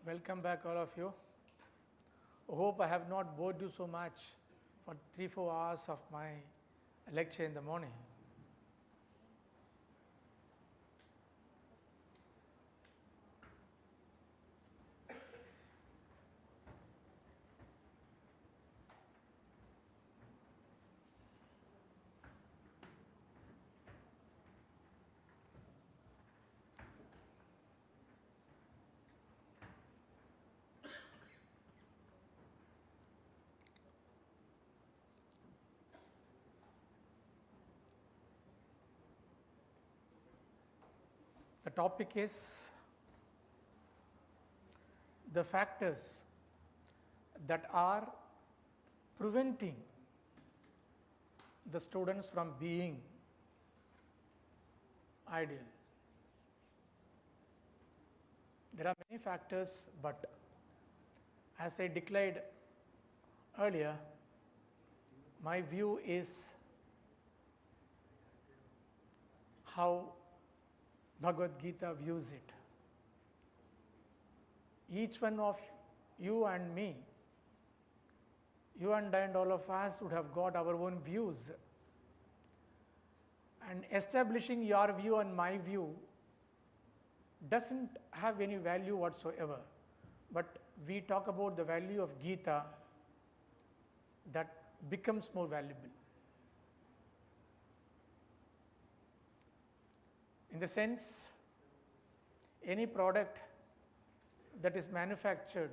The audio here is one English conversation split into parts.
Welcome back, all of you. Hope I have not bored you so much for 3-4 hours of my lecture in the morning. The topic is the factors that are preventing the students from being ideal. There are many factors, but as I declared earlier, my view is how Bhagavad Gita views it. Each one of you and me, you and I and all of us would have got our own views. And establishing your view and my view doesn't have any value whatsoever. But we talk about the value of Gita that becomes more valuable. In the sense, any product that is manufactured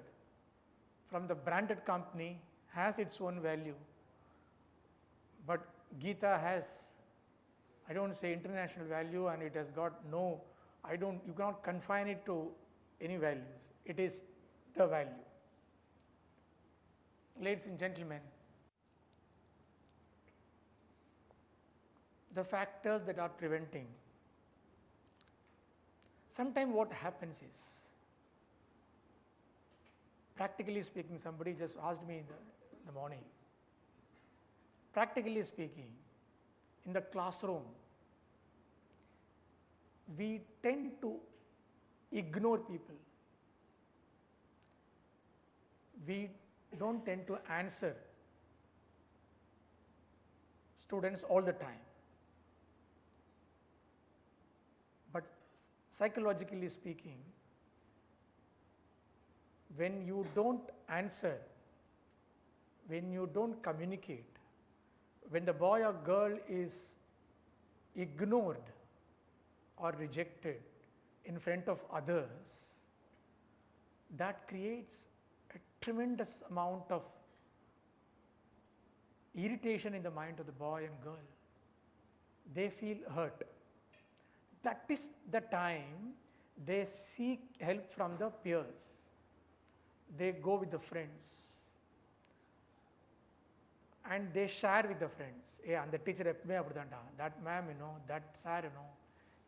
from the branded company has its own value, but Gita has, I don't say international value, and it has got no, you cannot confine it to any values. It is the value. Ladies and gentlemen, the factors that are preventing. Sometimes what happens is, practically speaking, somebody just asked me in the morning, practically speaking, in the classroom, we tend to ignore people. We don't tend to answer students all the time. But psychologically speaking, when you don't answer, when you don't communicate, when the boy or girl is ignored or rejected in front of others, that creates a tremendous amount of irritation in the mind of the boy and girl. They feel hurt. That is the time they seek help from the peers. They go with the friends and they share with the friends. Hey, and the teacher, that ma'am, that sir,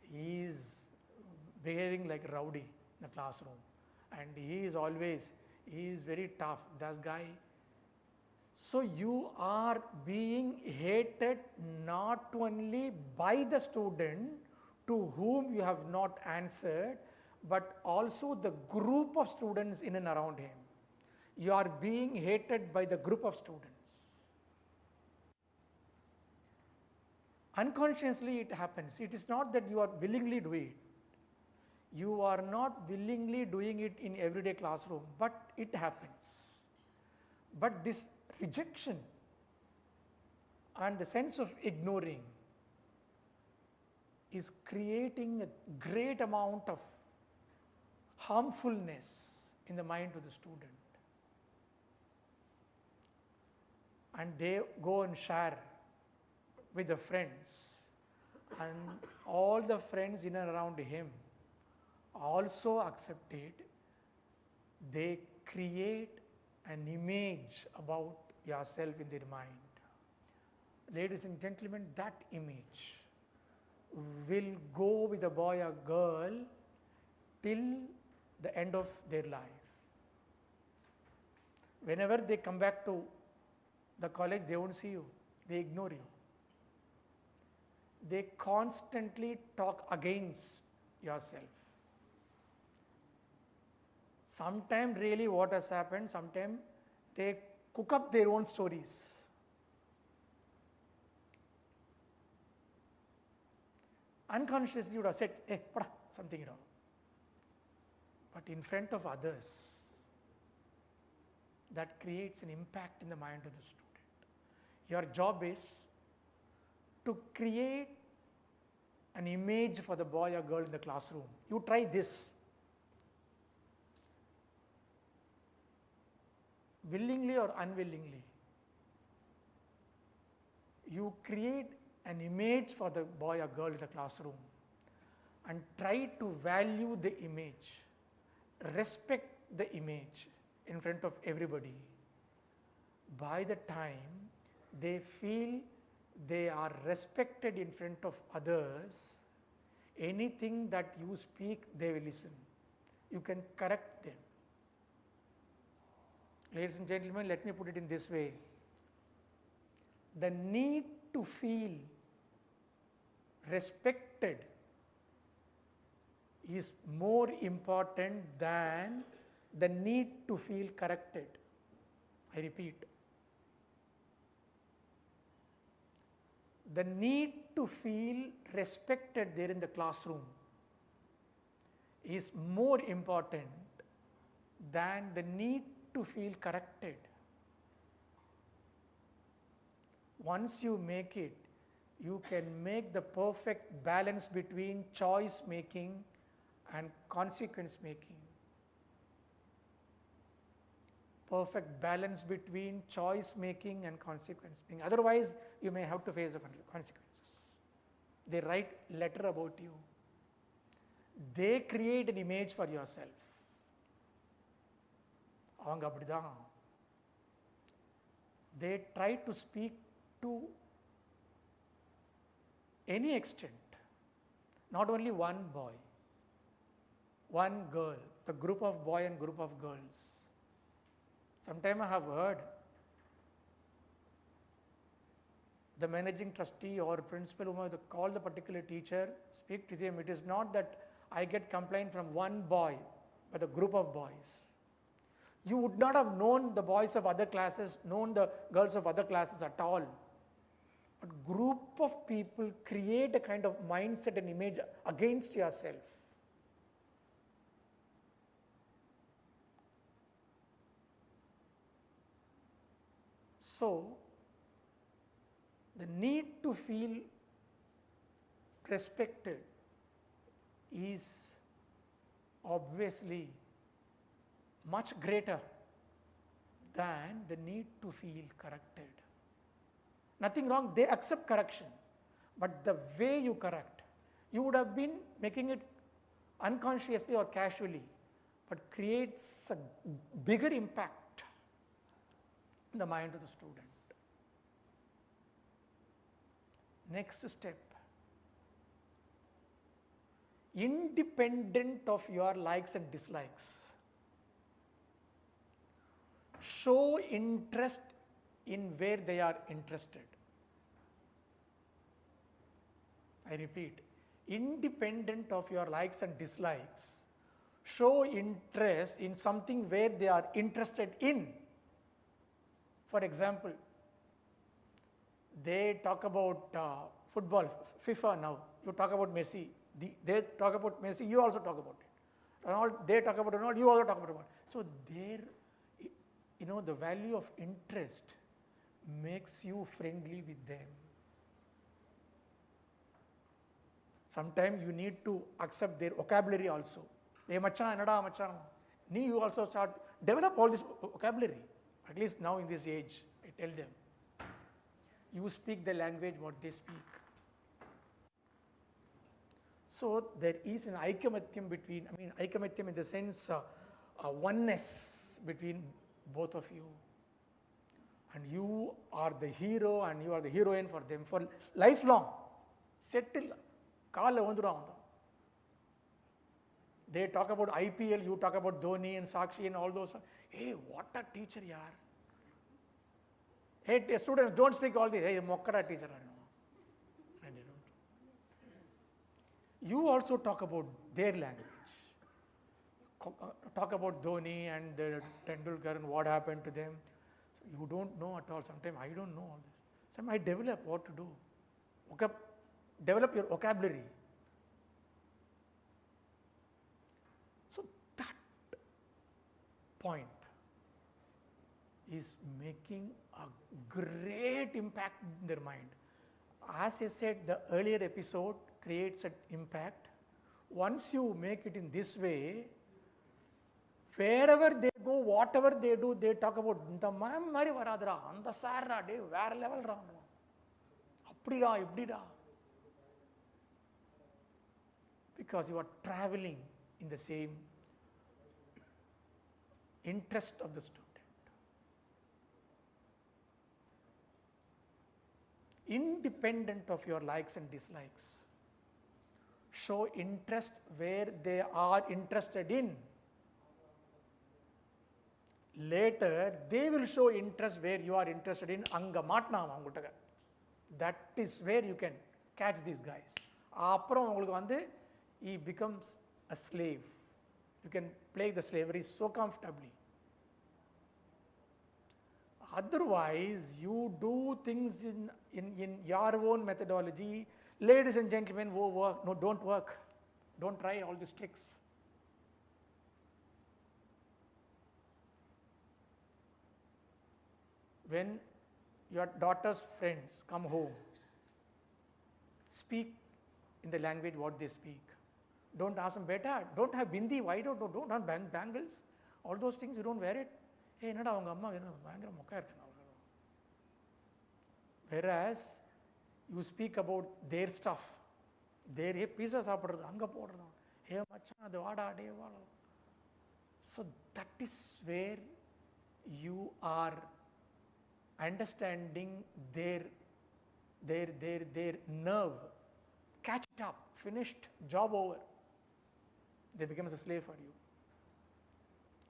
he is behaving like a rowdy in the classroom, and he is very tough, that guy. So you are being hated not only by the student to whom you have not answered, but also the group of students in and around him. You are being hated by the group of students. Unconsciously it happens. It is not that you are willingly doing it. You are not willingly doing it in everyday classroom, but it happens. But this rejection and the sense of ignoring is creating a great amount of harmfulness in the mind of the student. And they go and share with the friends, and all the friends in and around him also accept it. They create an image about yourself in their mind. Ladies and gentlemen, that image will go with a boy or girl till the end of their life. Whenever they come back to the college, they won't see you. They ignore you. They constantly talk against yourself. Sometimes really what has happened, sometimes they cook up their own stories. Unconsciously you would have said, hey, pada, something, But in front of others, that creates an impact in the mind of the student. Your job is to create an image for the boy or girl in the classroom. You try this. Willingly or unwillingly, you create an image for the boy or girl in the classroom and try to value the image, respect the image in front of everybody. By the time they feel they are respected in front of others, anything that you speak, they will listen. You can correct them. Ladies and gentlemen, let me put it in this way. The need to feel respected is more important than the need to feel corrected. I repeat. The need to feel respected there in the classroom is more important than the need to feel corrected. Once you make it, you can make the perfect balance between choice making and consequence making. Perfect balance between choice making and consequence making. Otherwise, you may have to face the consequences. They write letter about you. They create an image for yourself. அவங்க அப்படிதான். They try to speak to any extent, not only one boy, one girl, the group of boy and group of girls. Sometime I have heard the managing trustee or principal who have to call the particular teacher, speak to them. It is not that I get complaint from one boy, but a group of boys. You would not have known the boys of other classes, known the girls of other classes at all. But group of people create a kind of mindset and image against yourself. So, the need to feel respected is obviously much greater than the need to feel corrected. Nothing wrong, they accept correction, but the way you correct, you would have been making it unconsciously or casually, but creates a bigger impact in the mind of the student. Next step, independent of your likes and dislikes, show interest in where they are interested. I repeat, independent of your likes and dislikes, show interest in something where they are interested in. For example, they talk about football, FIFA now. You talk about Messi. They talk about Messi, you also talk about it. Ronaldo, they talk about Ronaldo, you also talk about it. So there, the value of interest makes you friendly with them. Sometimes you need to accept their vocabulary also. Hey macha, nada macha. You also start, develop all this vocabulary. At least now in this age, I tell them. You speak the language what they speak. So there is an aikamatyam between, aikamatyam in the sense oneness between both of you. And you are the hero and you are the heroine for them for lifelong. Settle. They talk about IPL, you talk about Dhoni and Sakshi and all those. Hey, what a teacher, yaar. Hey, students, don't speak all this. Hey, mokkada teacher. And they don't. You also talk about their language. talk about Dhoni and the Tendulkar and what happened to them. So you don't know at all. Sometimes I don't know all this. Sometimes I develop what to do. Develop your vocabulary. So that point is making a great impact in their mind. As I said, the earlier episode creates an impact. Once you make it in this way, wherever they go, whatever they do, they talk about the ma'am mari varadra, and the sarra day, where level round. Apdida, ibdida. Because you are traveling in the same interest of the student. Independent of your likes and dislikes. Show interest where they are interested in. Later, they will show interest where you are interested in. Anga matna. That is where you can catch these guys. He becomes a slave. You can play the slavery so comfortably. Otherwise, you do things in your own methodology. Ladies and gentlemen, don't work. Don't try all these tricks. When your daughter's friends come home, speak in the language what they speak. Don't ask them, beta, don't have bindi, why don't have bangles? All those things, you don't wear it. Hey, nada, avanga amma bayangara mokka irukku. Whereas you speak about their stuff, their pizza saapradhu anga podradhu, hey machan adu vaada ade vaada. So that is where you are understanding their nerve. Catch it up, finished, job over. They become a slave for you.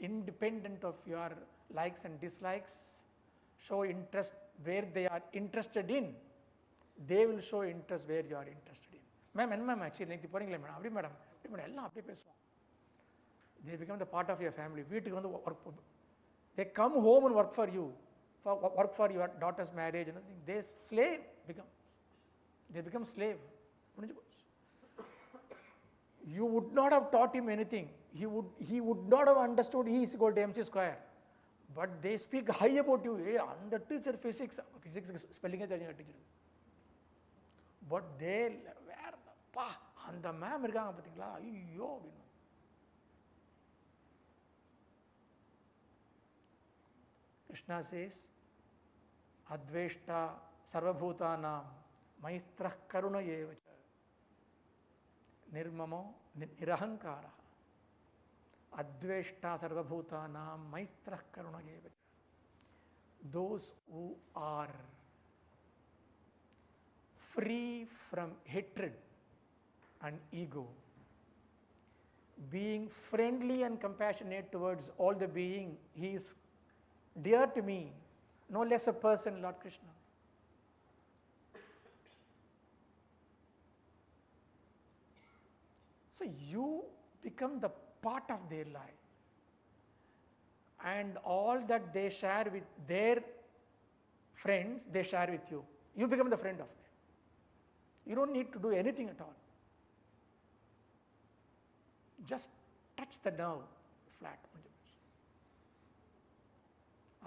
Independent of your likes and dislikes, show interest where they are interested in. They will show interest where you are interested in. Ma'am, actually, like the poringle madam, they become the part of your family. They come home and work for you, work for your daughter's marriage and everything. They slave become. They become slave. You would not have taught him anything. He would not have understood E is equal to MC square. But they speak high about you. Hey, and the teacher physics spelling is teacher. But they and the ma'am irukanga pathingala ayyo appadinu. Krishna says, Adveshta sarvabhutanam maitrah karuna yevacha nirmamo nirahankara. Adveshta sarvabhutanam maitrah karuna yevacha. Those who are free from hatred and ego, being friendly and compassionate towards all the being, he is dear to me, no less a person, Lord Krishna. So you become the part of their life, and all that they share with their friends, they share with you. You become the friend of them. You don't need to do anything at all. Just touch the nerve flat.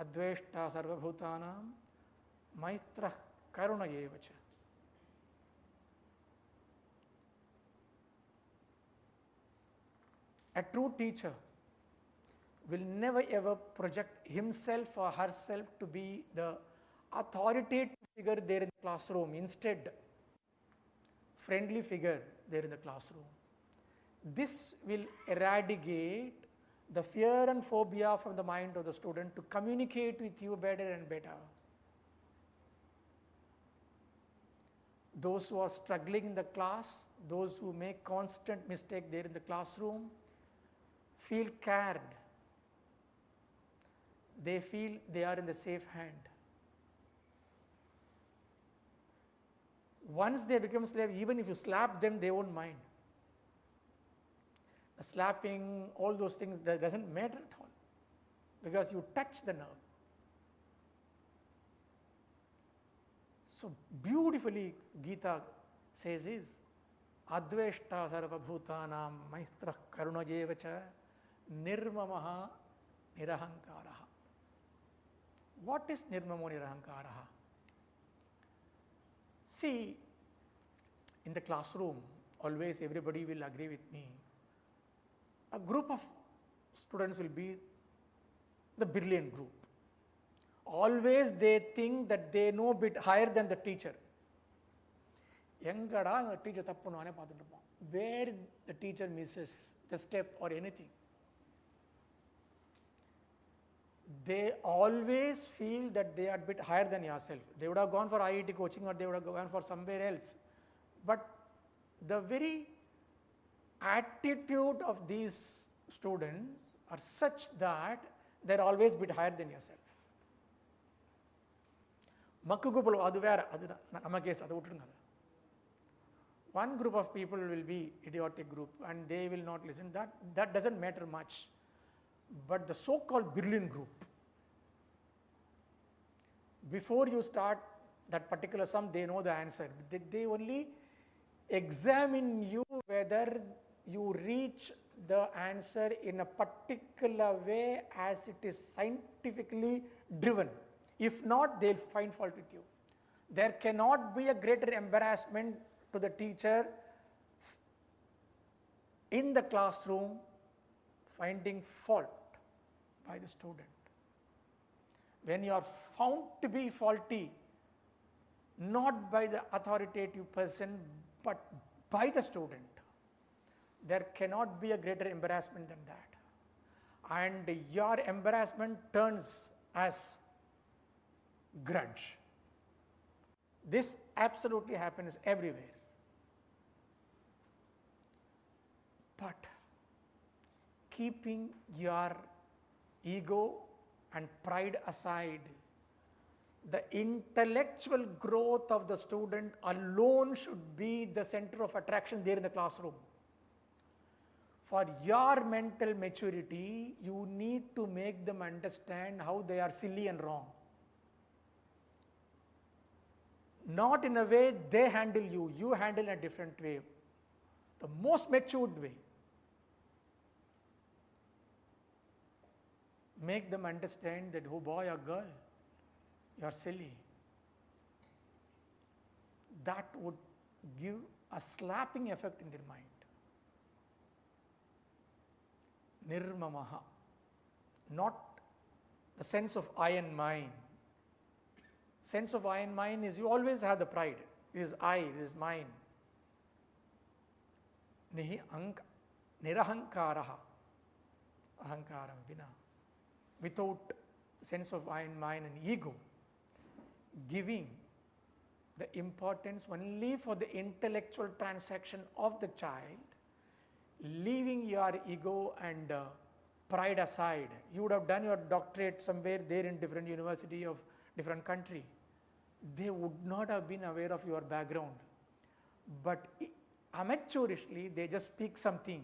Adveshta sarvabhutanam maitrah karuna yevacha. A true teacher will never ever project himself or herself to be the authoritative figure there in the classroom. Instead, friendly figure there in the classroom. This will eradicate the fear and phobia from the mind of the student to communicate with you better and better. Those who are struggling in the class, those who make constant mistake there in the classroom, feel cared. They feel they are in the safe hand. Once they become slave, even if you slap them, they won't mind. slapping, all those things, that doesn't matter at all, because you touch the nerve. So beautifully Gita says is, Adveshta sarvabhutanam maitra karunajevacha nirmamaha nirahankaraha. What is nirmamo nirahankaraha? See, in the classroom, always everybody will agree with me. A group of students will be the brilliant group. Always they think that they know a bit higher than the teacher. Engada teacher tappunaane paathundirupom. Where the teacher misses the step or anything, they always feel that they are a bit higher than yourself. They would have gone for IIT coaching, or they would have gone for somewhere else. But the very attitude of these students are such that they are always a bit higher than yourself. One group of people will be idiotic group and they will not listen. That doesn't matter much. But the so-called brilliant group, before you start that particular sum, they know the answer. They only examine you whether you reach the answer in a particular way as it is scientifically driven. If not, they'll find fault with you. There cannot be a greater embarrassment to the teacher in the classroom finding fault by the student. When you are found to be faulty, not by the authoritative person, but by the student, there cannot be a greater embarrassment than that. And your embarrassment turns as grudge. This absolutely happens everywhere. But keeping your ego and pride aside, the intellectual growth of the student alone should be the center of attraction there in the classroom. For your mental maturity, you need to make them understand how they are silly and wrong. Not in a way they handle you, you handle in a different way. The most matured way. Make them understand that, oh boy or girl, you are silly. That would give a slapping effect in their mind. Nirmamaha, not the sense of I and mine. Sense of I and mine is you always have the pride. This is I, this is mine. Nirahankaraha, ahankaram vina. Without sense of I and mine and ego, giving the importance only for the intellectual transaction of the child, leaving your ego and pride aside. You would have done your doctorate somewhere there in different university of different country. They would not have been aware of your background. But amateurishly, they just speak something.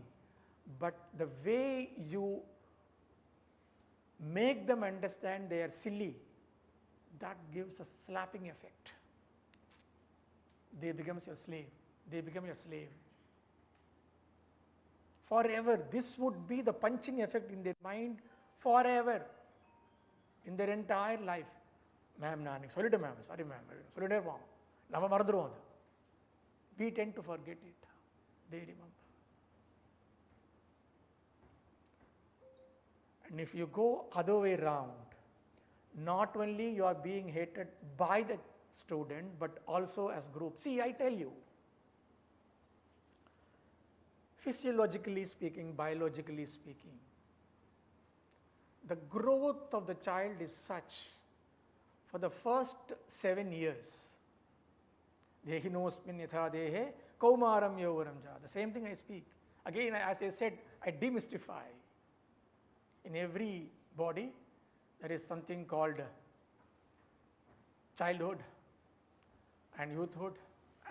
But the way you make them understand they are silly, that gives a slapping effect. They become your slave. They become your slave. Forever, this would be the punching effect in their mind forever, in their entire life. Ma'am, nanik solita ma'am, sorry ma'am, solita ma'am, nama marudrom. We tend to forget it. They remember. And if you go other way around, not only you are being hated by the student, but also as group. See, I tell you, physiologically speaking, biologically speaking, the growth of the child is such, for the first 7 years, dehinosmin yatha dehe kaumaram yauvaram ja. The same thing I speak. Again, as I said, I demystify. In every body, there is something called childhood and youthhood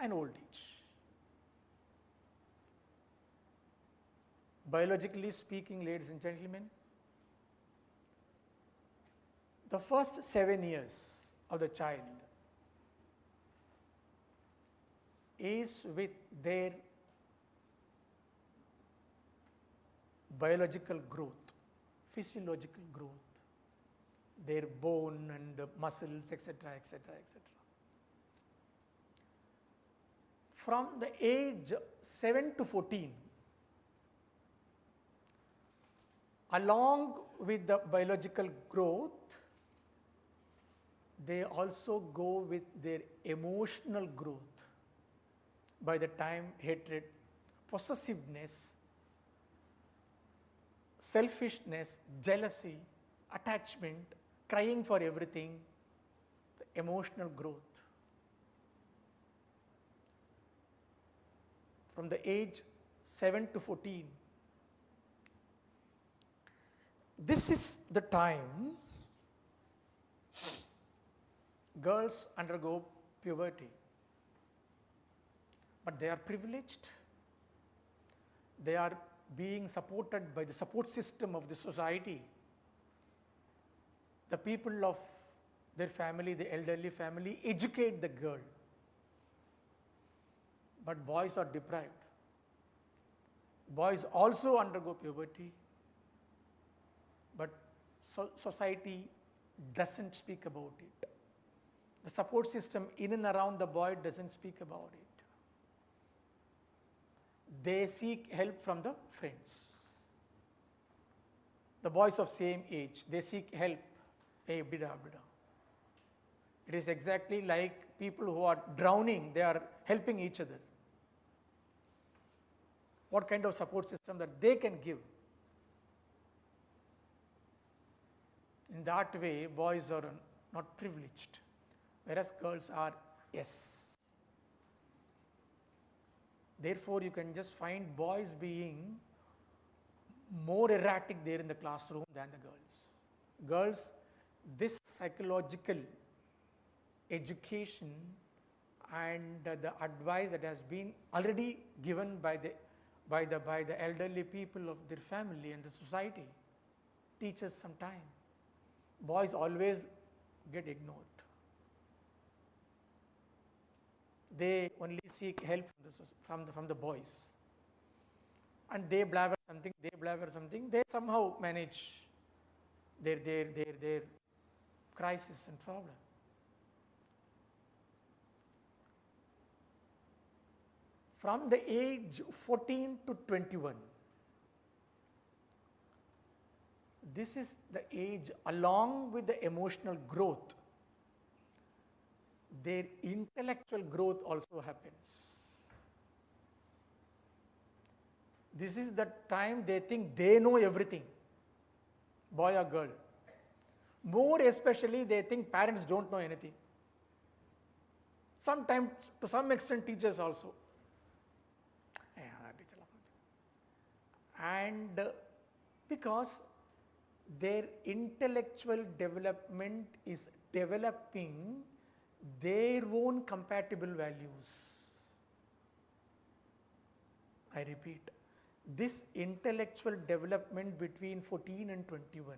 and old age. Biologically speaking, ladies and gentlemen, the first 7 years of the child is with their biological growth, physiological growth, their bone and the muscles, etc., etc., etc. From the age 7 to 14, along with the biological growth, they also go with their emotional growth. By the time hatred, possessiveness, selfishness, jealousy, attachment, crying for everything, the emotional growth. From the age 7 to 14, this is the time girls undergo puberty. But they are privileged. They are being supported by the support system of the society. The people of their family, the elderly family, educate the girl. But boys are deprived. Boys also undergo puberty. But society doesn't speak about it. The support system in and around the boy doesn't speak about it. They seek help from the friends. The boys of same age, they seek help. Hey, bida, bida. It is exactly like people who are drowning, they are helping each other. What kind of support system that they can give? In that way, boys are not privileged, whereas girls are, yes. Therefore, you can just find boys being more erratic there in the classroom than the girls. Girls, this psychological education and the advice that has been already given by the elderly people of their family and the society teaches some time. Boys always get ignored. They only seek help from the boys. And they blabber something, they somehow manage their crisis and problem. From the age 14 to 21, this is the age along with the emotional growth. Their intellectual growth also happens. This is the time they think they know everything, boy or girl. More especially, they think parents don't know anything. Sometimes, to some extent, teachers also. And because their intellectual development is developing their own compatible values. I repeat, this intellectual development between 14 and 21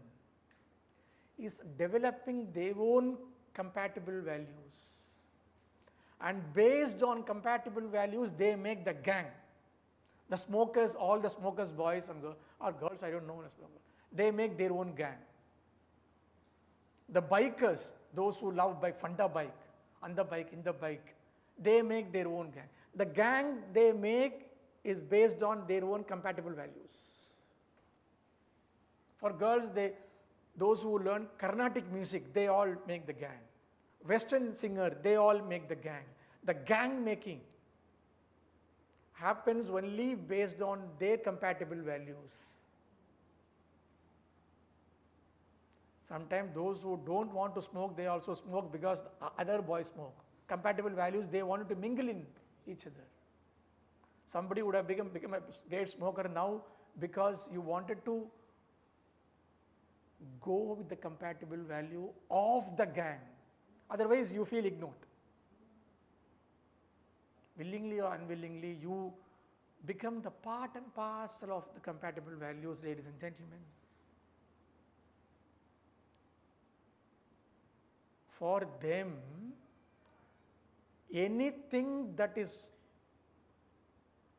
is developing their own compatible values. And based on compatible values, they make the gang. The smokers, all the smokers, boys and girls, I don't know, they make their own gang. The bikers, those who love bike, Funda bike, on the bike, in the bike, they make their own gang. The gang they make is based on their own compatible values. For girls, those who learn Carnatic music, they all make the gang. Western singer, they all make the gang. The gang making happens only based on their compatible values. Sometimes those who don't want to smoke, they also smoke because other boys smoke. Compatible values, they wanted to mingle in each other. Somebody would have become a great smoker now because you wanted to go with the compatible value of the gang. Otherwise, you feel ignored. Willingly or unwillingly, you become the part and parcel of the compatible values, ladies and gentlemen. For them, anything that is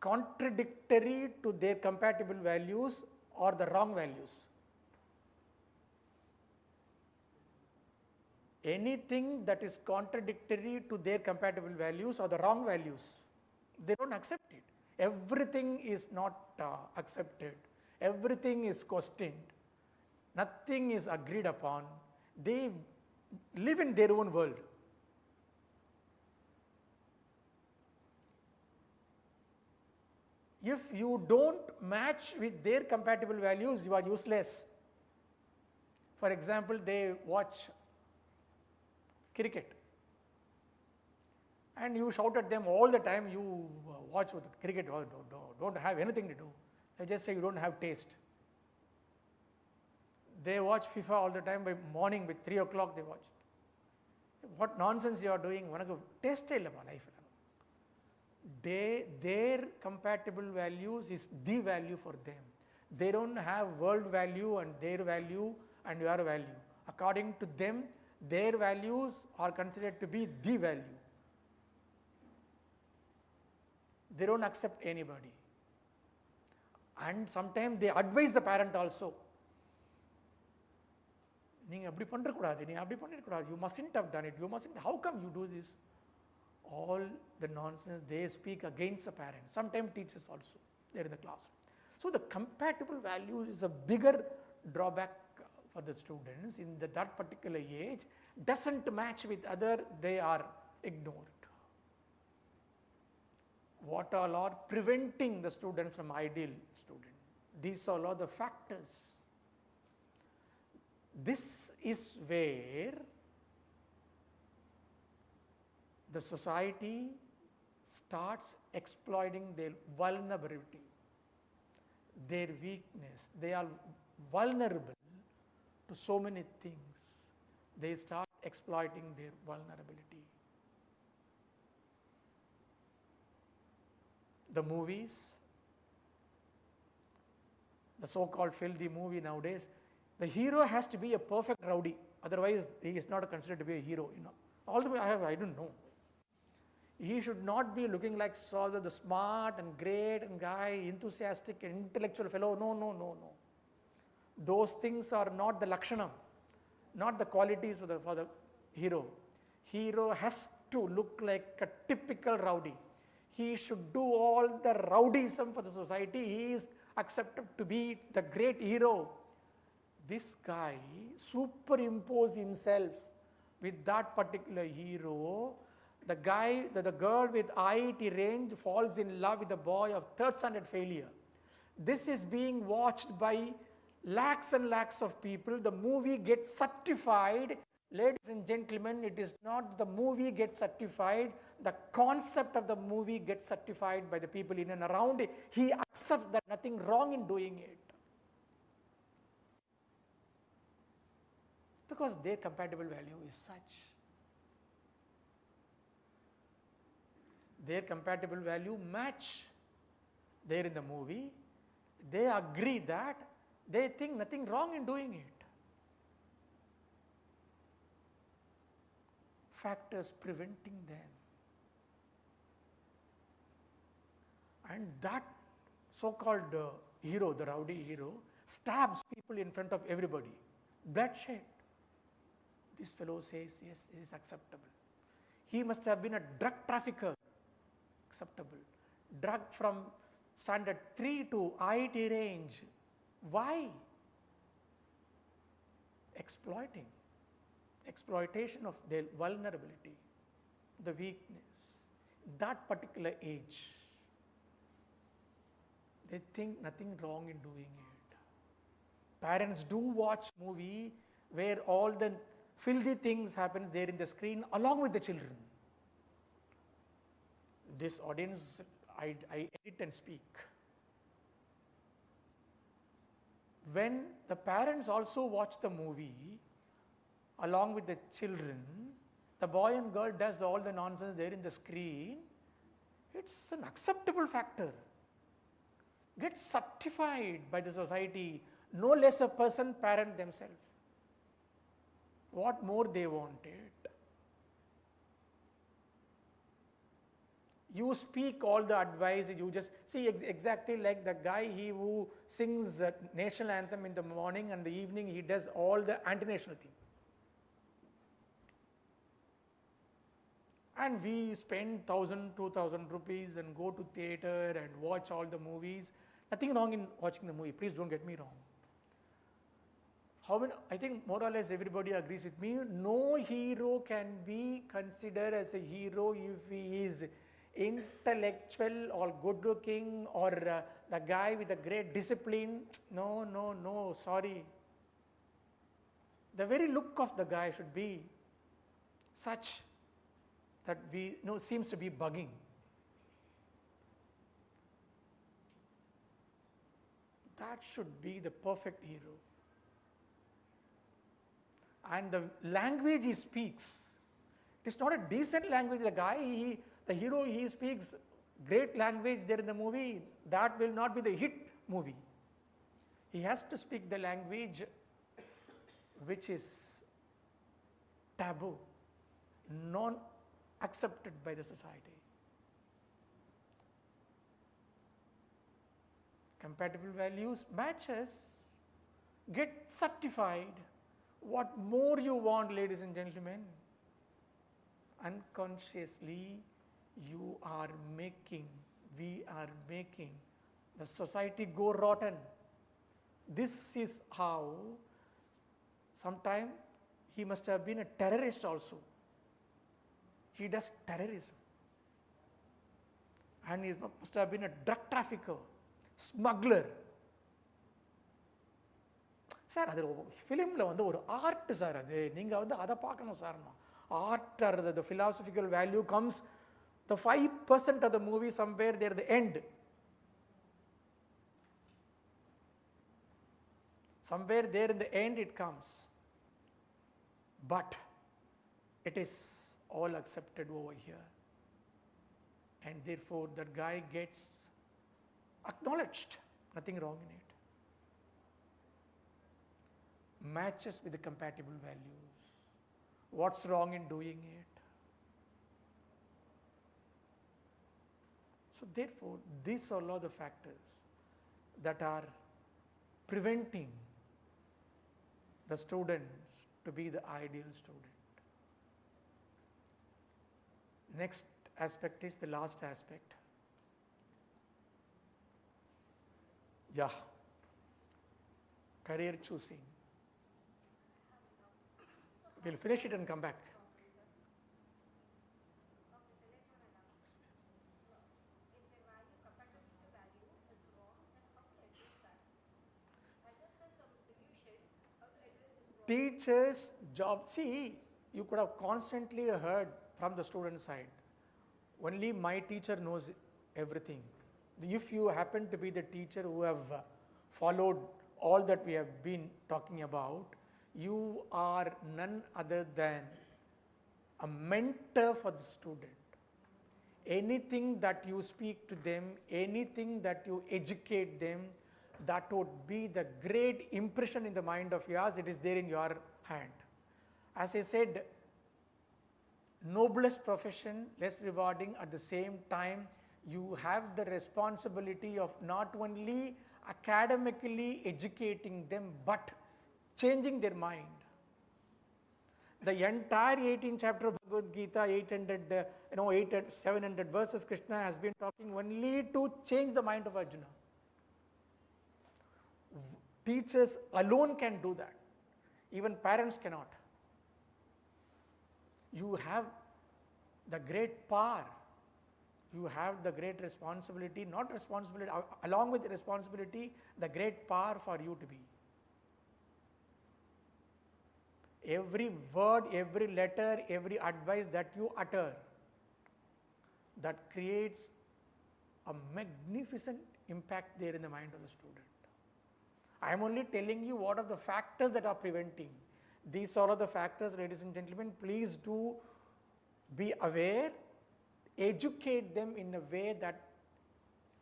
contradictory to their compatible values are the wrong values. Anything that is contradictory to their compatible values are the wrong values. They don't accept it. Everything is not accepted. Everything is questioned. Nothing is agreed upon. They live in their own world. If you don't match with their compatible values, you are useless. For example, they watch cricket and you shout at them all the time, you watch with cricket, don't have anything to do. They just say you don't have taste. They watch FIFA all the time, by morning by 3 o'clock they watch it. What nonsense you are doing? Taste life. Their compatible values is the value for them. They don't have world value and their value and your value. According to them, their values are considered to be the value. They don't accept anybody. And sometimes they advise the parent also. You mustn't have done it. You mustn't. How come you do this? All the nonsense they speak against the parents. Sometimes teachers also. They're in the classroom. So the compatible values is a bigger drawback for the students in that particular age. Doesn't match with other, they are ignored. What all are preventing the student from ideal student? These all are the factors. This is where the society starts exploiting their vulnerability, their weakness. They are vulnerable to so many things. They start exploiting their vulnerability. The movies, the so-called filthy movie nowadays, the hero has to be a perfect rowdy. Otherwise, he is not considered to be a hero. All the way I don't know. He should not be looking like the smart and great and guy, enthusiastic and intellectual fellow. No. Those things are not the lakshanam, not the qualities for the hero. Hero has to look like a typical rowdy. He should do all the rowdyism for the society. He is accepted to be the great hero. This guy superimpose himself with that particular hero. The girl with IIT range falls in love with the boy of third standard failure. This is being watched by lakhs and lakhs of people. The movie gets certified. Ladies and gentlemen, it is not the movie gets certified. The concept of the movie gets certified by the people in and around it. He accepts that nothing wrong in doing it. Because their compatible value is such. Their compatible value match there in the movie. They agree that they think nothing wrong in doing it. Factors preventing them. And that so-called hero, the rowdy hero, stabs people in front of everybody. Bloodshed. This fellow says, yes, it is acceptable. He must have been a drug trafficker. Acceptable. Drug from standard 3 to IIT range. Why? Exploitation of their vulnerability, the weakness. That particular age, they think nothing wrong in doing it. Parents do watch movie where all the filthy things happens there in the screen along with the children. This audience, I edit and speak. When the parents also watch the movie along with the children, the boy and girl does all the nonsense there in the screen, it's an acceptable factor. get certified by the society, no less a person, parent themselves. What more they wanted? You speak all the advice, you just see exactly like the guy who sings national anthem in the morning and the evening he does all the anti-national thing. And we spend 1,000, 2,000 rupees and go to theatre and watch all the movies. Nothing wrong in watching the movie, please don't get me wrong. I think more or less everybody agrees with me, no hero can be considered as a hero if he is intellectual or good looking or the guy with a great discipline. No, sorry. The very look of the guy should be such that seems to be bugging. That should be the perfect hero. And the language he speaks, it is not a decent language. The hero, he speaks great language there in the movie, that will not be the hit movie. He has to speak the language which is taboo, non-accepted by the society. Compatible values, matches, get certified. What more you want, ladies and gentlemen? Unconsciously, we are making the society go rotten. This is how, sometime he must have been a terrorist also. He does terrorism. And he must have been a drug trafficker, smuggler. Sir அது ஃபிலிமில் ஒரு art sir, அது நீங்கள் அதை பார்க்கணும் sir. Art or the philosophical value comes, the 5% of the movie somewhere there the end. Somewhere there in the end it comes. But it is all accepted over here. And therefore that guy gets acknowledged. Nothing wrong in it. Matches with the compatible values. What's wrong in doing it? So therefore, these are all the factors that are preventing the students to be the ideal student. Next aspect is the last aspect. Career choosing. We'll finish it and come back. Teachers' job, see, you could have constantly heard from the student side, only my teacher knows everything. If you happen to be the teacher who have followed all that we have been talking about, you are none other than a mentor for the student. Anything that you speak to them, anything that you educate them, that would be the great impression in the mind of yours, it is there in your hand. As I said, noblest profession, less rewarding, at the same time, you have the responsibility of not only academically educating them, but changing their mind. The entire 18th chapter of Bhagavad Gita, 700 verses, Krishna has been talking only to change the mind of Arjuna. Teachers alone can do that. Even parents cannot. You have the great power. You have the great responsibility, not responsibility, along with the responsibility, the great power for you to be. Every word, every letter, every advice that you utter, that creates a magnificent impact there in the mind of the student. I am only telling you what are the factors that are preventing. These are the factors, ladies and gentlemen. Please do be aware, educate them in a way that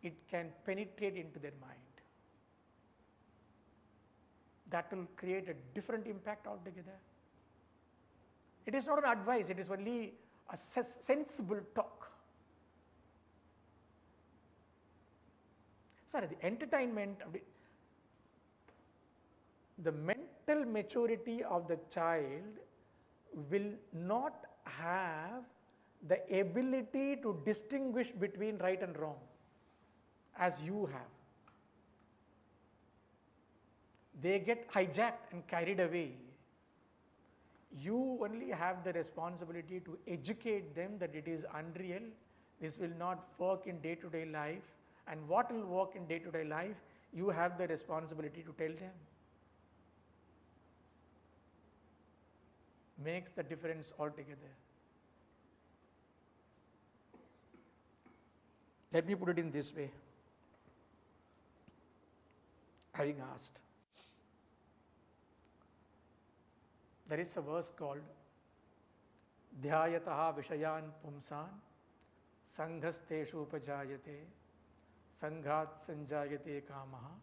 it can penetrate into their mind. That will create a different impact altogether. It is not an advice, it is only a sensible talk. Sir, the entertainment, the mental maturity of the child will not have the ability to distinguish between right and wrong as you have. They get hijacked and carried away. You only have the responsibility to educate them that it is unreal, this will not work in day-to-day life, and what will work in day-to-day life, you have the responsibility to tell them. Makes the difference altogether. Let me put it in this way. Having asked, there is a verse called Dhyayataha Vishayan Pumsan Sanghasteshu Upajayate Sanghat Sanjayate Kamaha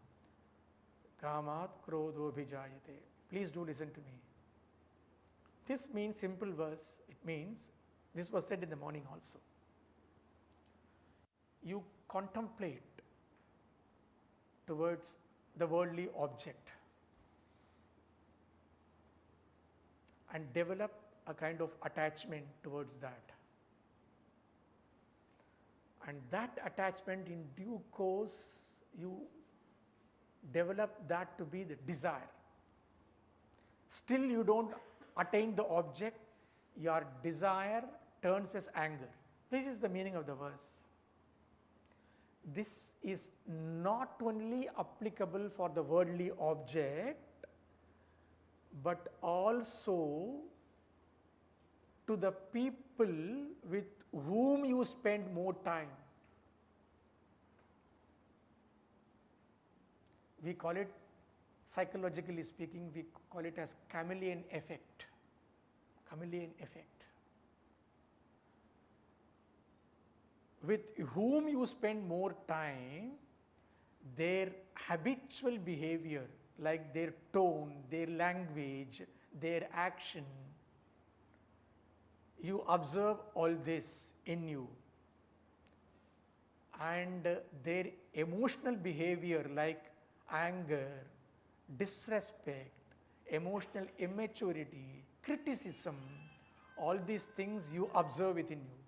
Kamat Krodho Bhijayate. Please do listen to me. This means simple verse. It means, this was said in the morning also. You contemplate towards the worldly object and develop a kind of attachment towards that. And that attachment, in due course, you develop that to be the desire. Still you don't attain the object, your desire turns as anger. This is the meaning of the verse. This is not only applicable for the worldly object, but also to the people with whom you spend more time. We call it, psychologically speaking, we call it as chameleon effect. Chameleon effect. With whom you spend more time, their habitual behavior, like their tone, their language, their action, you observe all this in you. And their emotional behavior, like anger, disrespect, emotional immaturity, criticism, all these things you observe within you.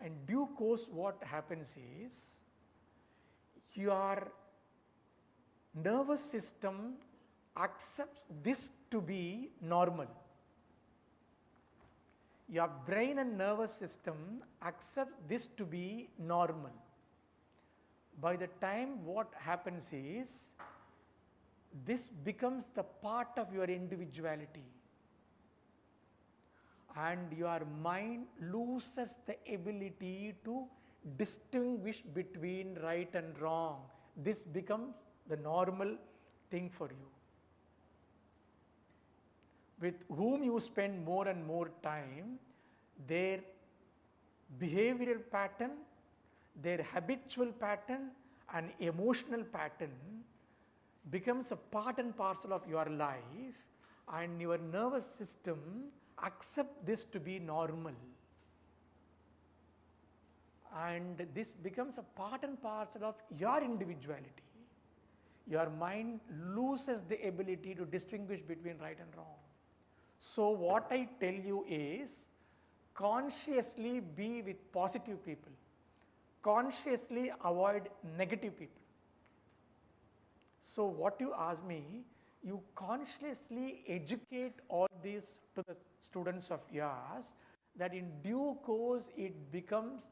And due course, what happens is, your nervous system accepts this to be normal. Your brain and nervous system accepts this to be normal. By the time what happens is, this becomes the part of your individuality. And your mind loses the ability to distinguish between right and wrong. This becomes the normal thing for you. With whom you spend more and more time, their behavioral pattern, their habitual pattern and emotional pattern becomes a part and parcel of your life, and your nervous system accept this to be normal. And this becomes a part and parcel of your individuality. Your mind loses the ability to distinguish between right and wrong. So what I tell you is, consciously be with positive people. Consciously avoid negative people. So what you ask me, you consciously educate all these to the students of yours, that in due course it becomes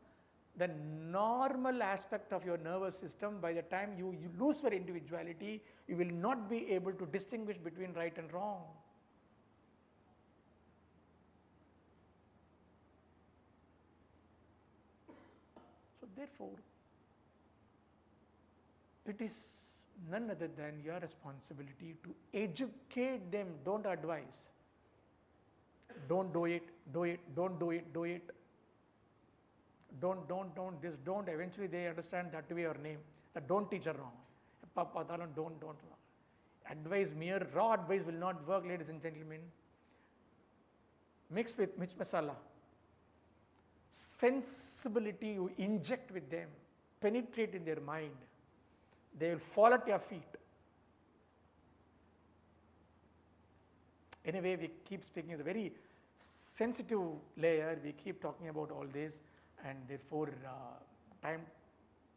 the normal aspect of your nervous system. By the time you lose your individuality, you will not be able to distinguish between right and wrong. So therefore, it is none other than your responsibility to educate them, don't advise. Don't do it, do it, don't do it, do it. don't, this, don't. Eventually they understand that to be your name. That don't teacher wrong. Don't. Advice, mere raw advice will not work, ladies and gentlemen. Mix with Mirch Masala. Sensibility you inject with them, penetrate in their mind. They will fall at your feet. Anyway, we keep speaking of the very sensitive layer. We keep talking about all this, and therefore time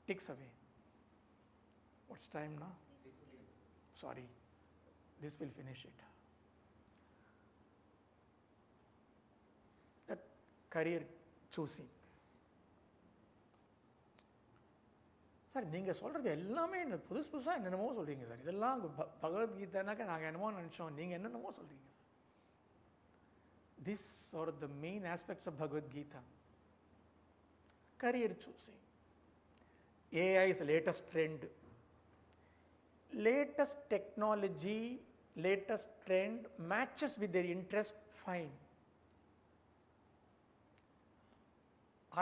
ticks away. What's time now? Sorry, this will finish it. That career choosing. Sir நீங்கள் சொல்கிறது எல்லாமே புதுசாக என்னென்னமோ சொல்கிறீங்க sir. இதெல்லாம் பகவத்கீதைனாக்கா நாங்கள் என்னமோ நினச்சோம், நீங்கள் என்னென்னமோ சொல்கிறீங்க. These are the main aspects of Bhagavad Gita. Career choosing. AI is the latest trend. Latest technology, latest trend matches with their interest, fine.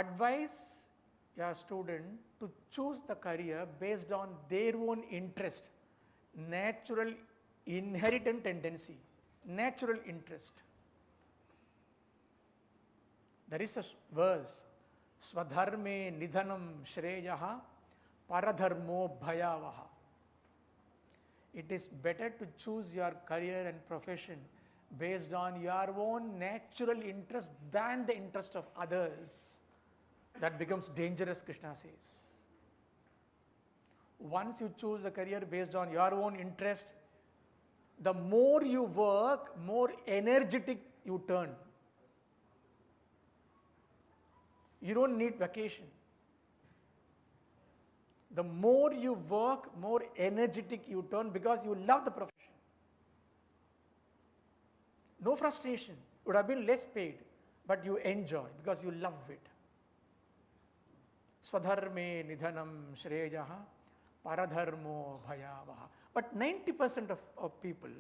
Advise your student to choose the career based on their own interest, natural inherent tendency, natural interest. There is a verse, Swadharme nidhanam shreyaha paradharmo bhayavaha. It is better to choose your career and profession based on your own natural interest than the interest of others. That becomes dangerous, Krishna says. Once you choose a career based on your own interest, the more you work, more energetic you turn. You don't need vacation. The more you work, more energetic you turn because you love the profession. No frustration. You would have been less paid, but you enjoy because you love it. Swadharme nidhanam shreyaha paradharmo bhayavaha. But 90% of people,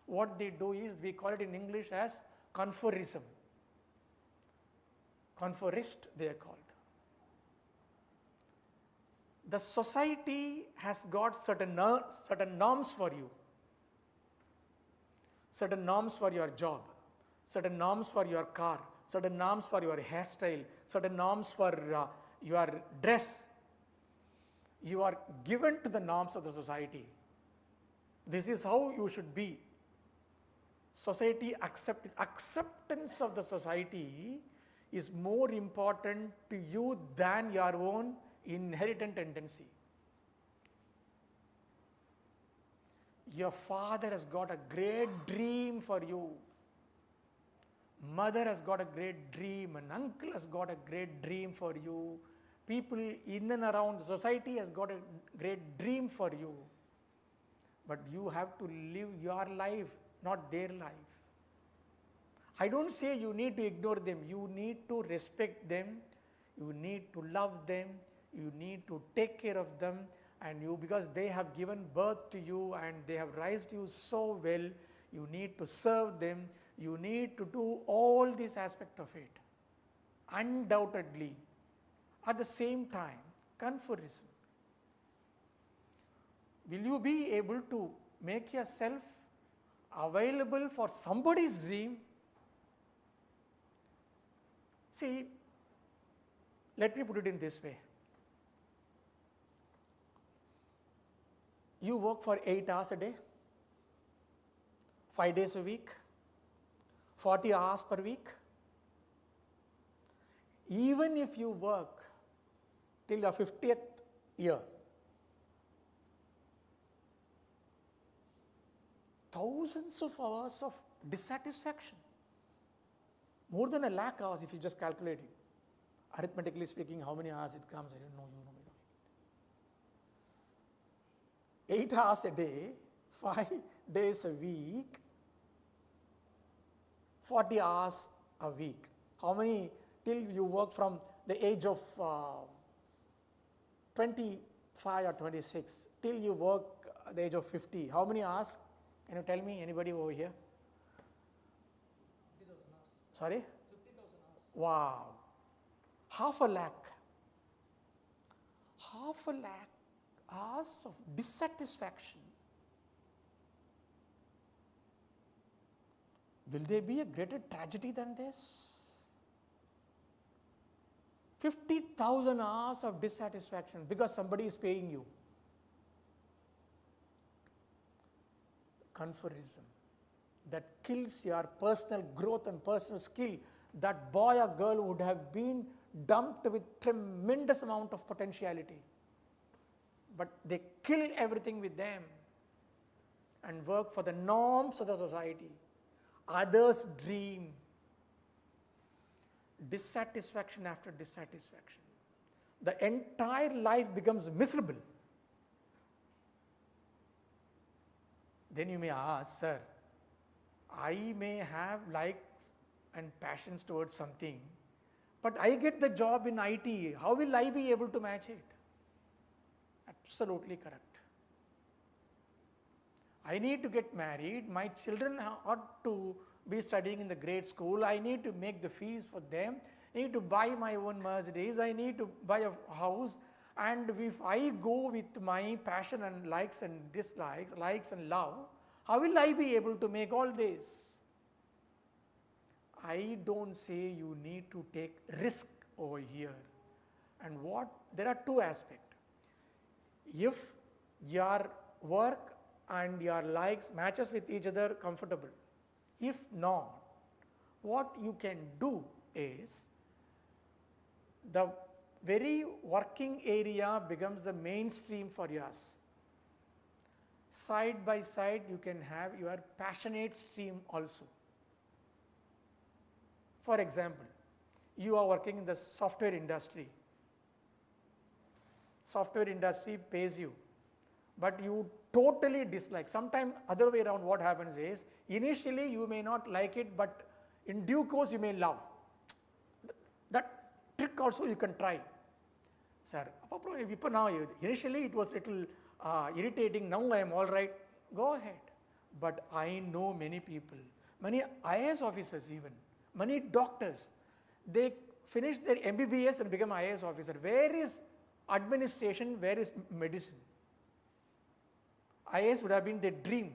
what they do is, we call it in English as conformism. Conforist, they are called. The society has got certain norms for you, certain norms for your job, certain norms for your car, certain norms for your hairstyle, certain norms for your dress. You are given to the norms of the society. This is how you should be. Society acceptance of the society is more important to you than your own inherent tendency. Your father has got a great dream for you. Mother has got a great dream. An uncle has got a great dream for you. People in and around the society has got a great dream for you. But you have to live your life, not their life. I don't say you need to ignore them. You need to respect them. You need to love them. You need to take care of them. And you, because they have given birth to you and they have raised you so well, you need to serve them. You need to do all this aspect of it. Undoubtedly. At the same time, conformism. Will you be able to make yourself available for somebody's dream? See, let me put it in this way. You work for 8 hours a day, 5 days a week, 40 hours per week. Even if you work till your 50th year, thousands of hours of dissatisfaction. More than 1,00,000 hours if you just calculate it. Arithmetically speaking, how many hours it comes, I don't know, you know. 8 hours a day, 5 days a week, 40 hours a week. How many, till you work from the age of 25 or 26, till you work at the age of 50, how many hours? Can you tell me, anybody over here? 50,000 hours. Sorry? 50,000 hours. Wow. half a lakh hours of dissatisfaction. Will there be a greater tragedy than this? 50,000 hours of dissatisfaction because somebody is paying you. Conformism that kills your personal growth and personal skill. That boy or girl would have been dumped with tremendous amount of potentiality, but they kill everything with them and work for the norms of the society. Others' dream. Dissatisfaction after dissatisfaction. The entire life becomes miserable. Then you may ask, sir, I may have likes and passions towards something, but I get the job in IT. How will I be able to match it? Absolutely correct. I need to get married. My children ought to be studying in the grade school. I need to make the fees for them. I need to buy my own Mercedes. I need to buy a house. And if I go with my passion and likes and dislikes, likes and love, how will I be able to make all this? I don't say you need to take risk over here. And there are two aspects. If your work and your likes matches with each other, comfortable. If not, what you can do is, the very working area becomes the mainstream for yours. Side by side, you can have your passionate stream also. For example, you are working in the software industry. Software industry pays you, but you totally dislike. Sometimes other way around, what happens is, initially you may not like it, but in due course you may love. That trick also you can try. Sir, now initially it was little irritating, now I am all right. Go ahead. But I know many people, many IAS officers even, many doctors, they finish their MBBS and become IAS officer. Where is administration? Where is medicine? IAS would have been their dream.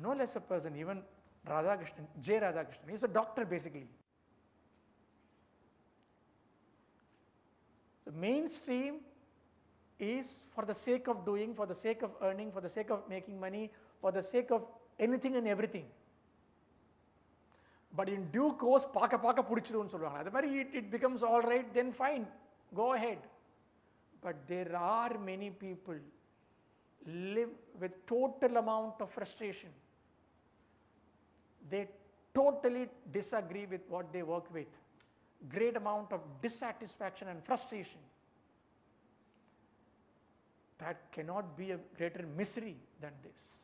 No less a person, even Radhakrishnan, J. Radhakrishnan, he is a doctor basically. So mainstream is for the sake of doing, for the sake of earning, for the sake of making money, for the sake of anything and everything. But in due course, paka pudichirunu solvaanga. Adhu mari it becomes all right, then fine, go ahead. But there are many people live with total amount of frustration. They totally disagree with what they work with. Great amount of dissatisfaction and frustration. That cannot be a greater misery than this.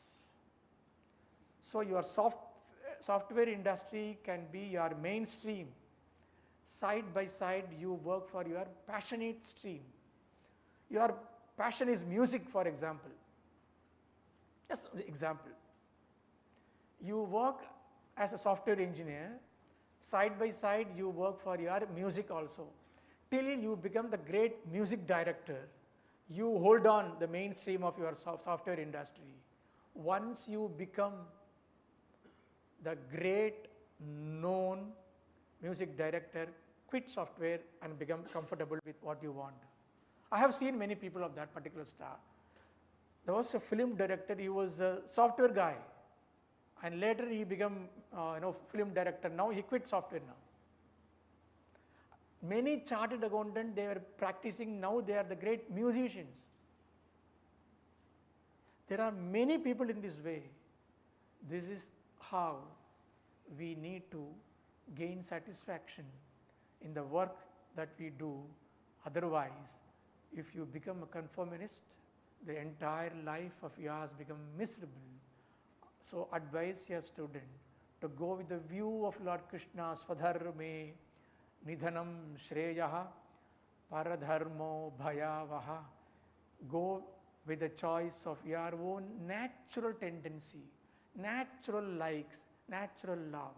So your software industry can be your mainstream. Side by side, you work for your passionate stream. Your passion is music, for example. Just an example. You work as a software engineer, side by side you work for your music also. Till you become the great music director, you hold on the mainstream of your software industry. Once you become the great known music director, quit software and become comfortable with what you want. I have seen many people of that particular star. There was a film director, he was a software guy, and later he became film director. Now he quit software now. Many chartered accountants, they were practicing, now they are the great musicians. There are many people in this way. This is how we need to gain satisfaction in the work that we do. Otherwise, if you become a conformist, the entire life of yours becomes miserable. So advise your student to go with the view of Lord Krishna, Swadharme, Nidhanam Shreyaha, Paradharmo Bhayavaha. Go with the choice of your own natural tendency, natural likes, natural love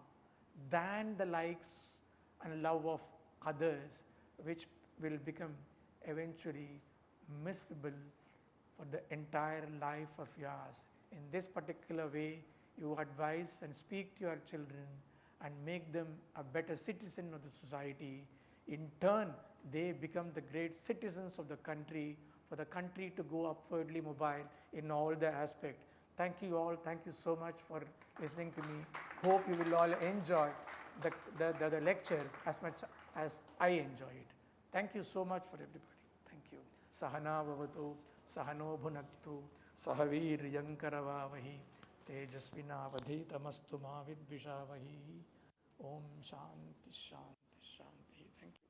than the likes and love of others, which will become eventually miserable for the entire life of yours. In this particular way, you advise and speak to your children and make them a better citizen of the society. In turn, they become the great citizens of the country, for the country to go upwardly mobile in all the aspects. Thank you all. Thank you so much for listening to me. Hope you will all enjoy the lecture as much as I enjoy it. Thank you so much for everybody. Thank you. Sahana bhavatu, sahano bhunaktu, sahaveeryam karavavahi, tejasvinavadhitamastu ma vidvishavahi. Om Shanti Shanti Shanti. Thank you.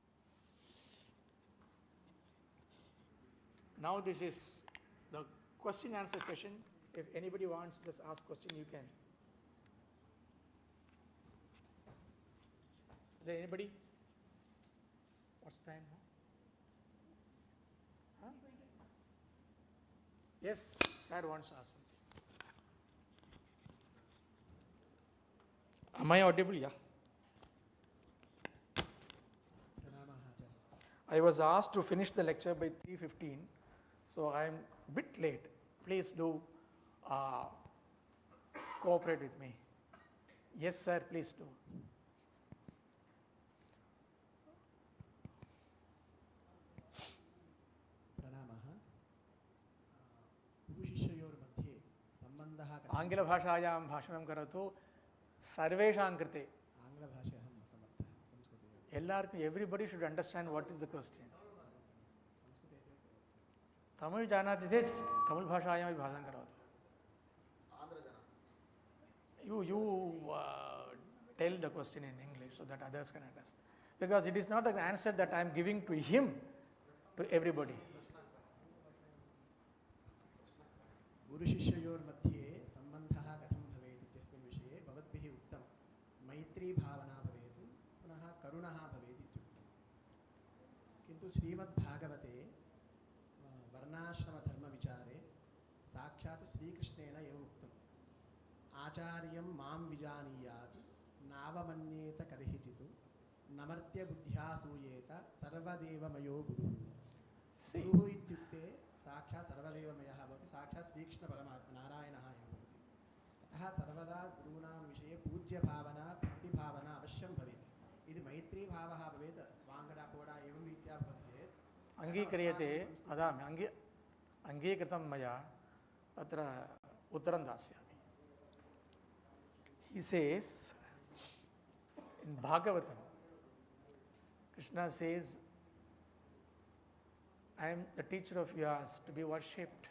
Now this is the question answer session. If anybody wants to just ask question, you can. Is there anybody? What's the time now? Huh? Yes, sir wants to ask something. Am I audible? Yeah. I was asked to finish the lecture by 3:15, so I am a bit late. Please do cooperate with me. Yes, sir, please do. आङ्ग्लभाषायां भाषणं करोतु सर्वेषां कृते எல்லாருக்கும் everybody should understand what is the question. Tamil जानाति चेत् तमिल भाषायां भाषणं करोतु. You tell the question in English so that others can understand, because it is not an answer that I am giving to him, to everybody. गुरुशिष्ययोर्मध्ये सम्बन्धः कथं भवेत् इत्यस्मिन् विषये भवद्भिः उक्तं मैत्री भावना भवेत् पुनः करुणः भवेत् इत्युक्तं, किन्तु श्रीमद्भागवते वर्णाश्रमधर्मविचारे साक्षात् श्रीकृष्णेन एव उक्तम् आचार्यं मां विजानीयात् नावमन्येत कर्हिचित् नमर्त्य बुद्ध्या सूयेत सर्वदेव मयो गुरुः. गुरुः इत्युक्ते साक्षात् सर्वदेवमयः भवति, साक्षात् श्रीकृष्णपरमात्मा नारायणः एव भवति. अतः सर्वदा गुरूणां विषये पूज्यभावना भक्तिभावना अवश्यं भवेत्. यदि मैत्रीभावः भवेत् वाङ्गडापोडा एवं रीत्या भवति चेत् अङ्गीक्रियते. वदामि, अङ्गीकृतं मया, अत्र उत्तरं दास्यामि. He says in Bhagavatam, Krishna says, I am the teacher of yours to be worshipped.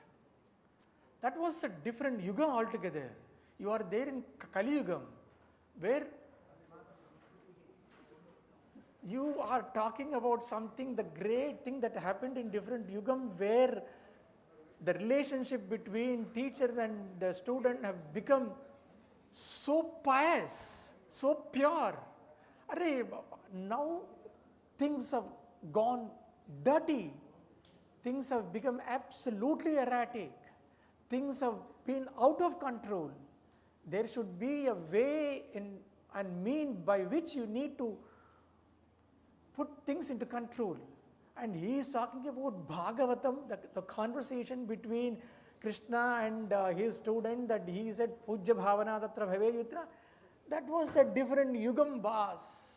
That was a different yuga altogether. You are there in Kali Yugam, where you are talking about something, the great thing that happened in different yugam, where the relationship between teacher and the student have become so pious, so pure. Now things have gone dirty. Things have become absolutely erratic. Things have been out of control. There should be a way and mean by which you need to put things into control. And he is talking about Bhagavatam, the conversation between Krishna and his student, that he said, Pujya Bhavana Tatra Bhave Yutra. That was a different yugam bas.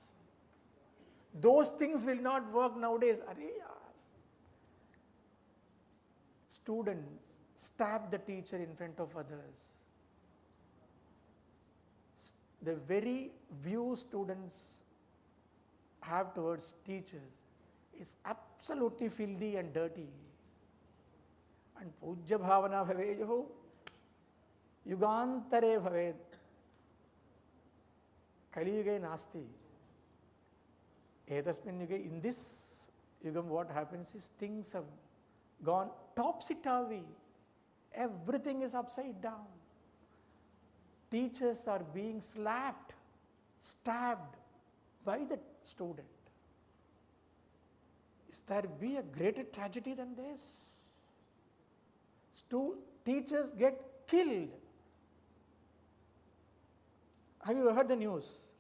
Those things will not work nowadays. Students stab the teacher in front of others. The very view students have towards teachers is absolutely filthy and dirty. And Pujya Bhavana Bhaveyoho Yugantare Bhaved Kali Yuge Nasti. Etasmin Yuge, in this Yugam, what happens is things have gone topsy-turvy. Everything is upside down. Teachers are being slapped, stabbed by the student. Is there be a greater tragedy than this? Teachers get killed. Have you heard the news?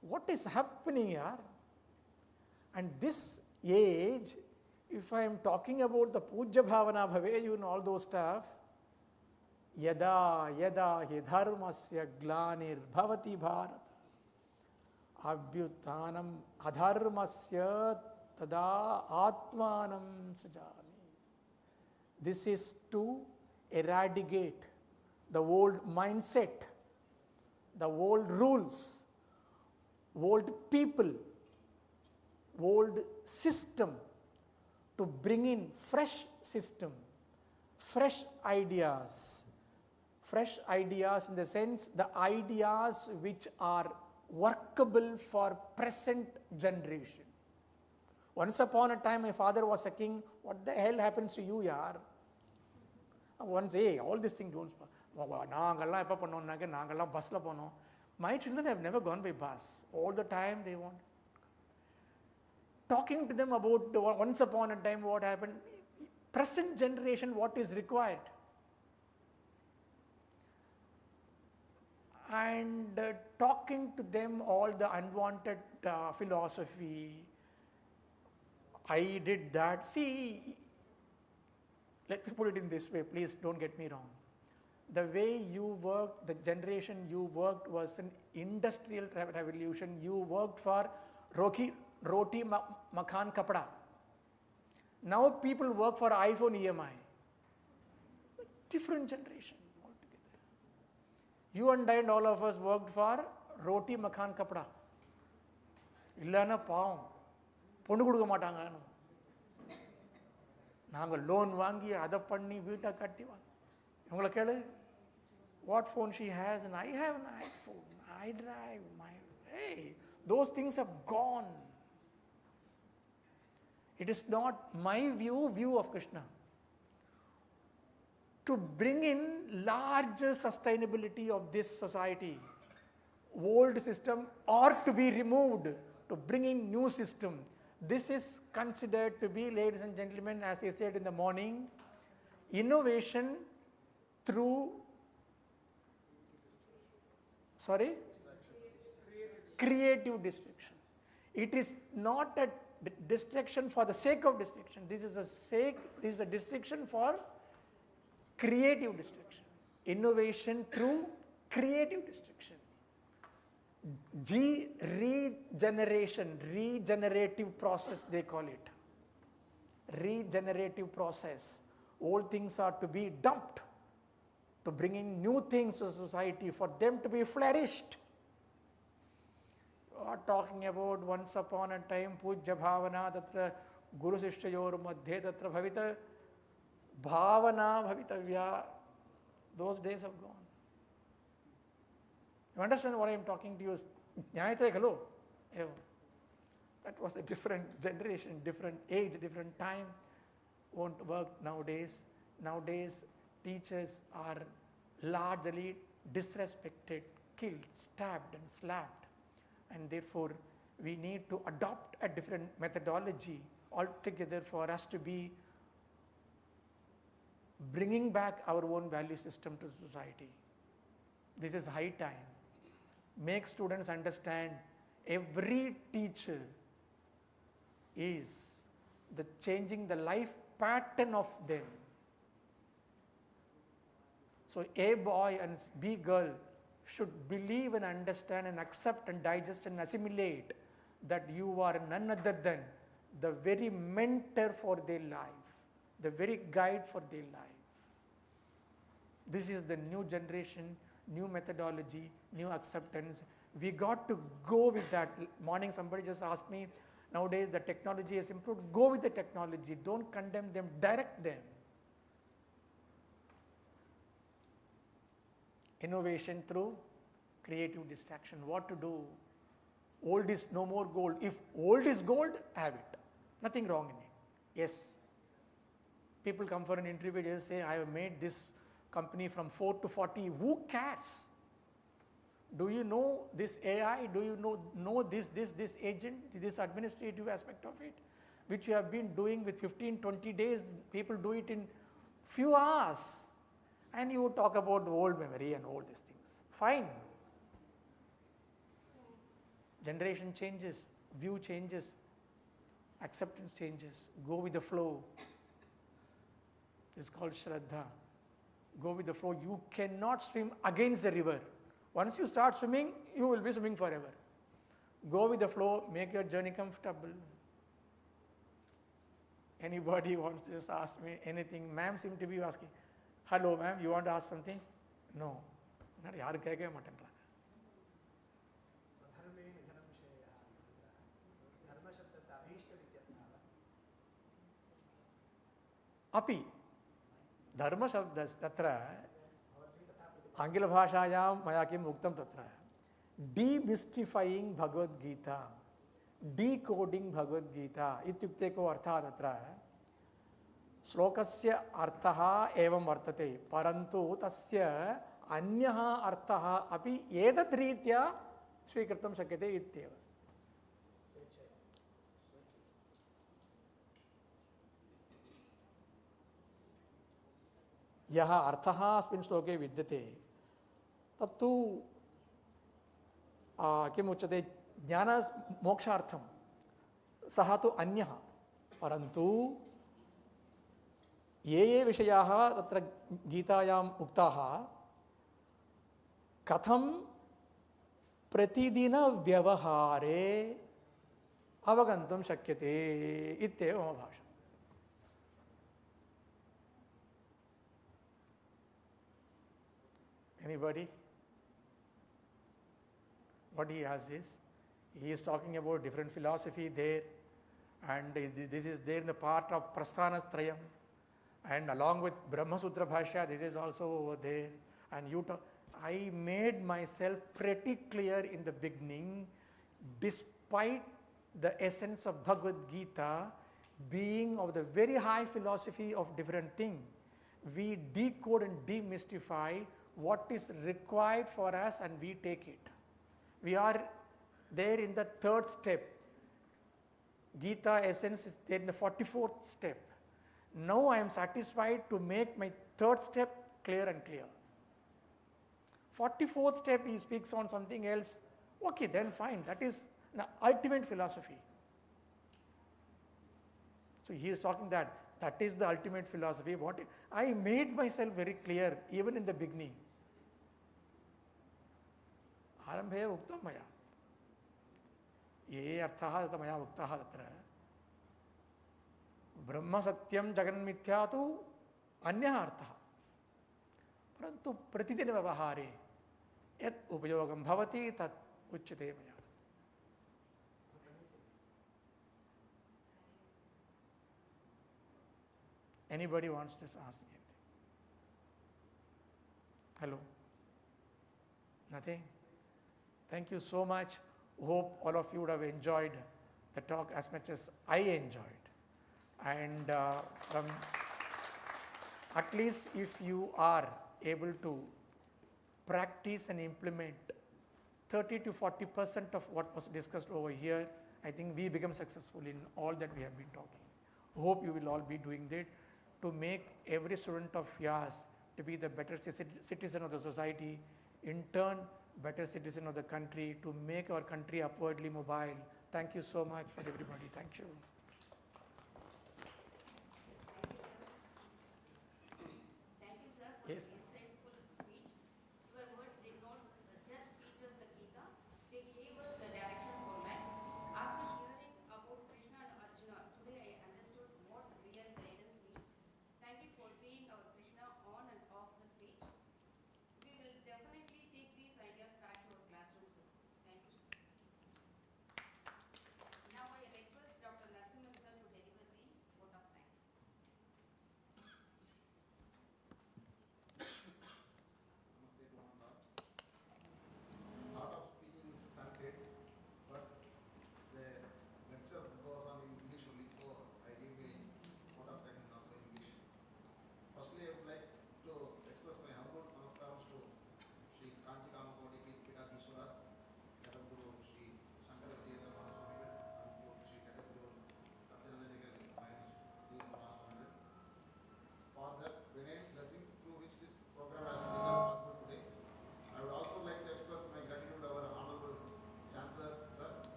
What is happening here? And this age, if I am talking about the Pujya Bhavana Bhaveyu and all those stuff, Yada Yada Hi Dharmasya Glanir Bhavati Bharata Abhyutanam Adharmasya Tada Atmanam Sajami. This is to eradicate the old mindset, the old rules, old people, old system, to bring in fresh system, fresh ideas in the sense the ideas which are workable for present generation. Once upon a time my father was a king. What the hell happens to you, yaar? Once, hey, all these things don't. My children have never gone by bus. All the time they want. Talking to them about once upon a time what happened, present generation what is required. And talking to them all the unwanted philosophy, I did that. See, let me put it in this way, please don't get me wrong. The way you worked, the generation you worked was an industrial revolution. You worked for roti makan kapda. Now people work for iPhone EMI. Different generation altogether. You and I and all of us worked for roti makan kapda. Illana pavam. பொண்ணு கொடுக்க மாட்டாங்க. நாங்கள் loan வாங்கி அதை பண்ணி வீட்டை கட்டி இவங்களை கேளு. What phone she has, and I have an iPhone. I drive my. Hey, those things have gone. It is not my view of Krishna. To bring in larger sustainability of this society, old system or to be removed, to bring in new system. This is considered to be, ladies and gentlemen, as I said in the morning, innovation through, creative distraction. It is not a distraction for the sake of distraction. This is a distraction for creative distraction. Innovation through creative distraction. Regenerative process they call it. Regenerative process. Old things are to be dumped, to bring in new things to society, for them to be flourished. You are talking about once upon a time, Pujya Bhavana, Tatra Guru Sishtayor Madhye, Tatra Bhavita Bhavana Bhavitavya. Those days have gone. You understand what I am talking to you? That was a different generation, different age, different time. Won't work nowadays. Nowadays, teachers are largely disrespected, killed, stabbed and slapped. And therefore, we need to adopt a different methodology altogether for us to be bringing back our own value system to society. This is high time. Make students understand every teacher is changing the life pattern of them. So A boy and B girl should believe and understand and accept and digest and assimilate that you are none other than the very mentor for their life, the very guide for their life. This is the new generation, new methodology, new acceptance. We got to go with that. Morning somebody just asked me, nowadays the technology has improved. Go with the technology. Don't condemn them, direct them. Innovation through creative distraction. What to do? Old is no more gold. If old is gold, have it. Nothing wrong in it. Yes. People come for an interview, they say, I have made this company from 4 to 40. Who cares? Do you know this AI? Do you know this agent, this administrative aspect of it, which you have been doing with 15, 20 days? People do it in few hours. And you talk about the old memory and all these things. Fine. Generation changes, view changes, acceptance changes. Go with the flow. It's called Shraddha. Go with the flow. You cannot swim against the river. Once you start swimming, you will be swimming forever. Go with the flow, make your journey comfortable. Anybody wants to just ask me anything? Ma'am seem to be asking, hello ma'am, you want to ask something? No. யாரும் கேட்கவே மாட்டேன்றாங்க. स्वधर्मे निधनं विषयः धर्मशब्दस्य अभीष्टमित्यर्थः अपि धर्मशब्दस्य तत्र आङ्ग्लभाषायां मया किम् उक्तं तत्र डीमिस्टिफैयिङ्ग् भगवद्गीता, डीकोडिङ्ग् भगवद्गीता इत्युक्ते को अर्थः तत्र श्लोकस्य अर्थः एवं वर्तते परन्तु तस्य अन्यः अर्थः अपि एतद्रीत्या स्वीकर्तुं शक्यते इत्येव. यः अर्थः अस्मिन् श्लोके विद्यते तत्तु किम् उच्यते ज्ञानमोक्षार्थं सः तु अन्यः परन्तु ये विषयाः तत्र गीतायाम् उक्ताः कथं प्रतिदिनव्यवहारे अवगन्तुं शक्यते इत्येव मम भाषा. Anybody? What he has is, he is talking about different philosophy there, and this is there in the part of Prasthanatrayam, and along with Brahma Sutra Bhashya, this is also over there. And you talk, I made myself pretty clear in the beginning, despite the essence of Bhagavad Gita being of the very high philosophy of different things, we decode and demystify what is required for us and we take it. We are there in the third step. Gita essence is there in the 44th step. Now I am satisfied to make my third step clear and clear. 44th step he speaks on something else. Okay, then fine. That is the ultimate philosophy. So he is talking that is the ultimate philosophy. What I made myself very clear even in the beginning. आरंभे उक्तं मया ये अर्थाः तत्र मया उक्ताः तत्र ब्रह्म सत्यं जगन्मिथ्या तु अन्यः अर्थः परन्तु प्रतिदिन व्यवहारे यत् उपयोगं भवति तत् उच्यते मया. Anybody wants to ask anything? Hello? Nothing? Thank you so much. Hope all of you would have enjoyed the talk as much as I enjoyed. And from at least if you are able to practice and implement 30 to 40% of what was discussed over here, I think we become successful in all that we have been talking. Hope you will all be doing that to make every student of yours to be the better citizen of the society, in turn better citizen of the country, to make our country upwardly mobile. Thank you so much for everybody. Thank you. Thank you, sir, for Yes. the insightful speech. Your words did not just teach us the Gita, they gave us the direction for life. After hearing about Krishna and Arjuna, today I understood what real guidance means. Thank you for being our Krishna on and off the stage. We will definitely take these ideas back to our classrooms, sir. Thank you, sir. Now I request Dr. Narasimhan sir to deliver the vote of thanks.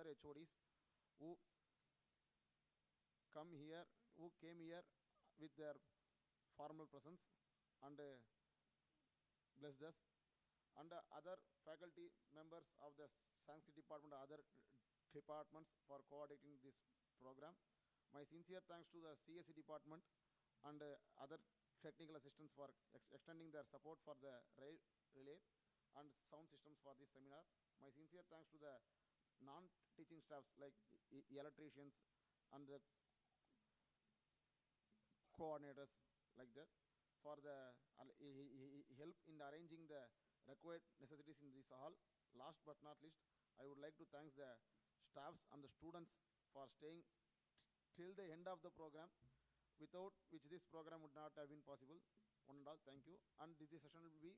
other HODs who who came here with their formal presence and blessed us, and other faculty members of the Sanskrit department, other departments for coordinating this program. My sincere thanks to the CSE department and other technical assistants for extending their support for the relay and sound systems for this seminar. My sincere thanks to the non-teaching staffs like electricians and the coordinators like that for the help in arranging the required necessities in this hall. Last but not least, I would like to thank the staffs and the students for staying till the end of the program, without which this program would not have been possible. One and all, thank you. And this session will be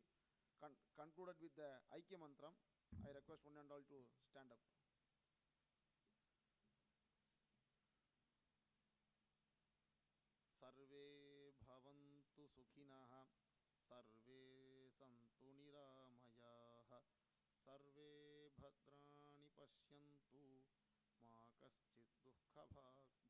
concluded with the Aikya Mantram. I request one and all to stand up. Sarve bhavantu sukhinah, sarve santu niramayah, sarve bhadrani pashyantu, ma kaschid dukkha bhag